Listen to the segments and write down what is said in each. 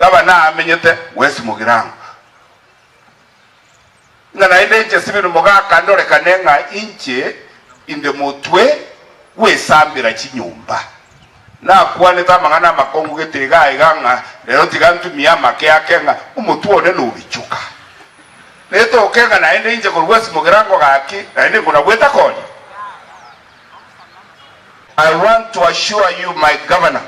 gabana amenyete West Mugirango ngana inde Hon Steve Mogaka ndore kanenga inche inde mutwe wesambira chinyumba na kuane tamangana makongo getega iganga lero tigantu miyama ke akenga umutu one no bichuka neto kenga na inde inche ko West Mugirango gaki na inde kuna gweta koni. I want to assure you, my governor,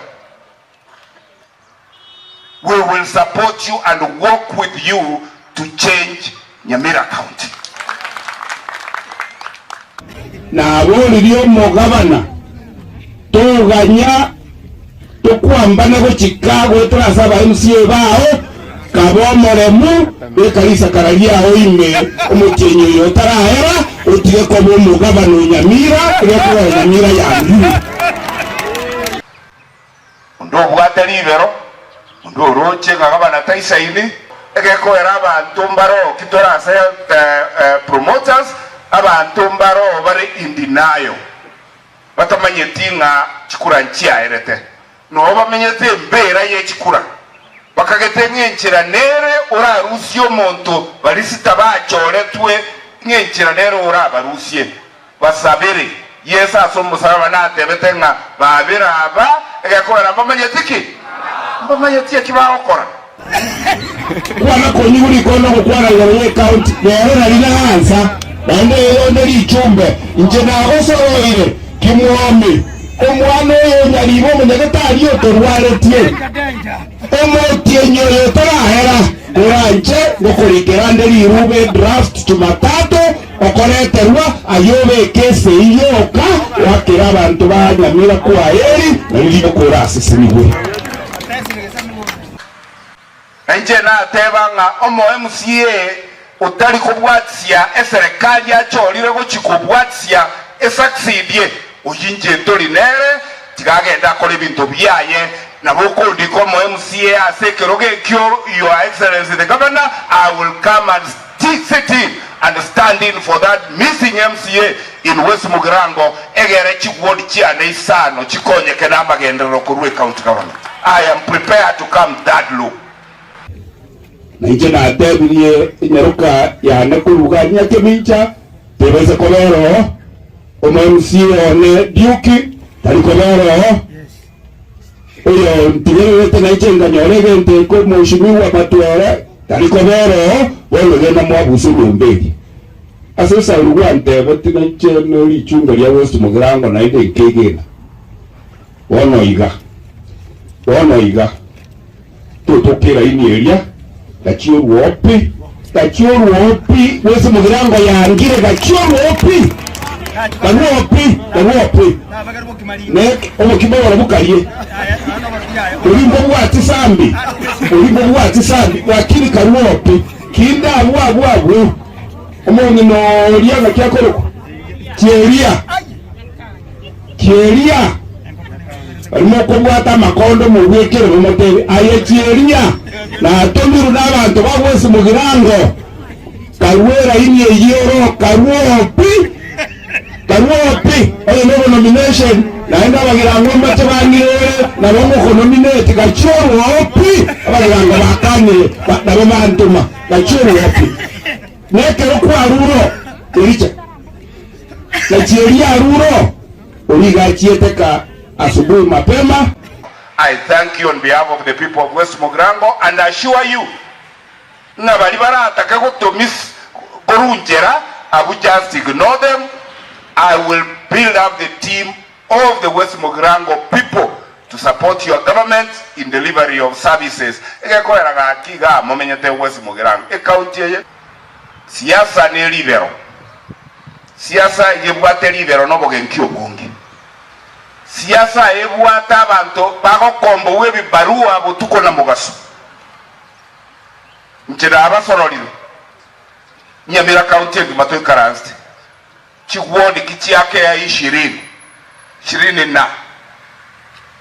we will support you and work with you to change Nyamira County. Na wolirio mo governor Toganya tokwambane gochika twasaba MCA bao kabomoremu bekalisa karagia oime omuchenyo yotarahera otige ko mo governor Nyamira yako Nyamira ya ndo bwate libero ndo roche ngabana taisa ini ekeko era abantu mbaro kitora se promoters abantu mbaro bari indinayo batamanyetinga chikura nchia erete no bamenyete mbera ye chikura bakagete nyenchira nere ora rusio monto balisita bachoretwe nyenchira nere ora barusie basabere yesa somusaba natebetenga babira aba ekakora bamanyetiki bamanyetiye kibaokora kwana konyuri kono kukwara ngore county yera linaanza bande yonde lichumbe nje na osoroire kimwome omwana yo Nyaribo munyagatari otorwaretie omotie nyoyo tarahera uranje ngokurikira nderi rube draft Jumatatu okoreterwa ayobe kese iyoka wakira abantu ba Nyamira kwa yeri nalibo kurasi sinigwe enje na tebanga omo MCA utali kubwatsia eserikali achorire gochikubwatsia esaxidie oyinje ndoli nere tigagenda kole bintu byaye naboko ndiko mo MCA asekeroge kyo your excellency the governor. I will come and sit in and stand in for that missing MCA in West Mugirango egere chiwodi chia ne isano chikonye kenamba gendero kurwe county government. I am prepared to come that low. Naije na tebiye nyaruka ya nakuruga nyake mincha tebeze kolero omo MCA one Duke tali kolero oyo ntigere naije nganyore gente ko mheshimiwa Batwere tali kolero wewe gena mwabusu lumbegi asesa urwante batina cheno lichunga lya West Mugirango na ide kegena wono iga tutokera ini elia gachiuru opi West Mugirango yangire gachiuru opi nek omukibora bukarie ulimbo bwati sambi wakiri karuopi kinda abwa omongi no lianga kyakoro kieria alimo kubwata makondo mu bwekere mu motebe aye kieria na tomiru n'abantu ba West Mugirango karwera ini yero karuopi oyo no nomination naenda bagirango mbache bangire na bomo nominate gachoro opi abagirango bakanye nabo bantuma gachoro opi nekero kwa ruro eriche na chieria ruro oliga chieteka asubuhi mapema. I thank you on behalf of the people of West Mugirango and assure you na bali barataka gotomis korunjera I will just ignore them. I will build up the team of the West Mugirango people to support your government in delivery of services. Egekorera gakiga momenyete West Mugirango county ye siasa ne libero siasa yebwate libero no bogenkyo bungi siasa ebwata abantu bagokombo webibarua butuko na mugaso mchira abasoroliro Nyamira county ngimatoy karanste chiwodi kichiake ya 20 na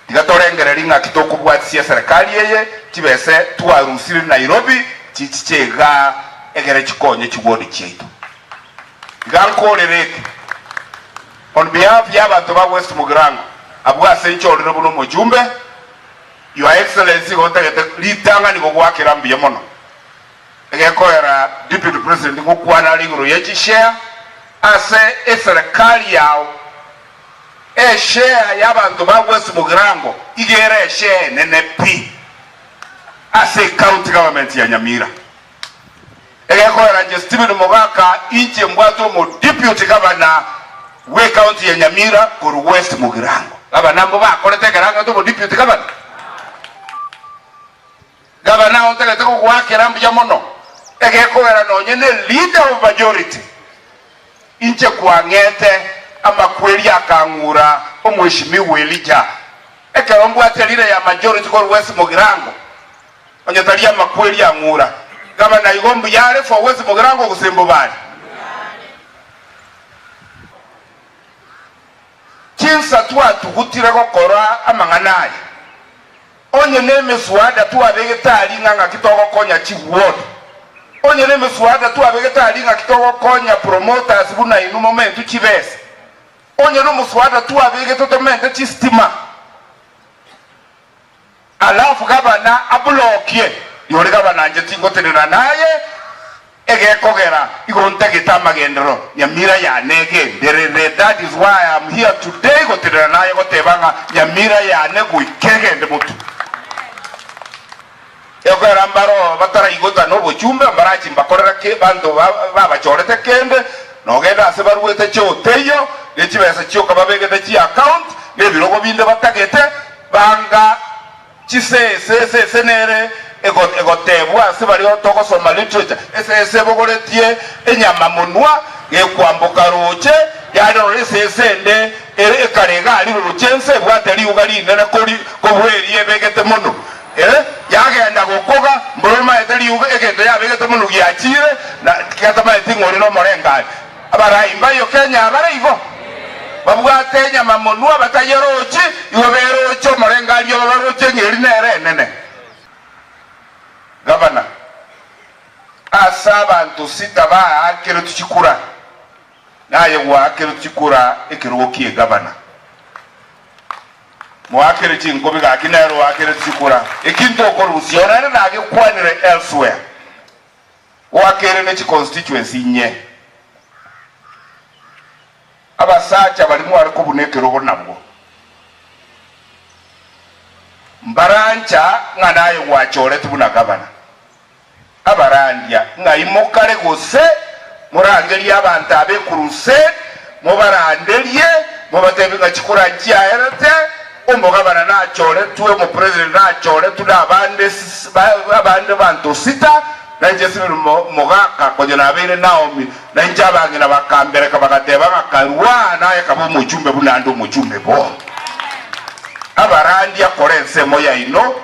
tigatorengera ringa kitoko bwatsia serikali yeye kibese twarusire Nairobi chichega egere chikonye chiwodi chieto galkorereke on behalf ya bantu ba West Mugirango abwa senchorero buno mujumbe Your Excellency gotegete litanga ni gogwakira mbiye mono egekoera Deputy President gukwana liguru yechi share ase eserikali yao share y'abantu ba West Mugirango igere share NNP ase county government ya Nyamira egekoera Hon Steve Mogaka inche mbwato mo deputy governor we county ya Nyamira kuru West Mugirango aba nambo ba korete garanga to mo deputy governor Governor otegete kugwakira mbiya mono egekoera nonye ne leader of majority inche kwangete amakweli akangura omweshimiwe Elija ekerombu atelire ya majority ko West Mugirango onye tali amakweli angura Governor igombu yale for West Mugirango kusembo bali chinsa twatu kutire kokora amanganaye onye nemeswada tu abegetali nganga kitoko konya chiwod onye nemeswada tu abegetali nganga kitoko konya promoters buna inu momentu chivese onye no muswada tu abegetotomente chistima alafu gabana abulokie yore gabana anje tingoterera naye egekogera igontegeta magendero Nyamira ya nege derere. That is why I am here today goterera naye gotebanga Nyamira ya nego ikegende mutu ekwera mbaro batara igota no bochumbe mbarachi mbakorera ke bando baba chorete kende nogenda ase baruete choteyo nechibesa chioka babegete chi account nebirogo binde batagete banga chisese senere egotebwa ase bari otoko soma literature ese bogoretie enyama munwa gekwamboka roche yado resesende ekarega ali ruchense bwateli ugali nene kori kobweri ebegete mono yagenda gokoga mbroma etali uga egende yabegete mono gyachire na katama etingori no morenga abaraimba yo Kenya abaraivo babwate nyama monwa batayerochi yoberocho morenga lyo baroche ngeri nere nene. Governor asaba ntusita ba akero tukikura naye wa akero tukikura ekirokie governor mwakere chingobi ga kinero wakere tukikura ekinto korusiona na nage kwanire elsewhere wakere ne constituency nye abasacha balimu ariko bunekero nabwo mbarancha nganaye wachore tubuna governor abarandia ngayimokare gose murangeri abantu abekuruse mubaranderie mubatebinga chikura chiaerete umugabana nachore tuwe mu president nachore tuda abande bantu sita na Jesse Mogaka kwenye abere Naomi na njaba ngina bakambere kabakateba bakarwa naye kabo mujumbe bunando mujumbe bo abarandia korense moya ino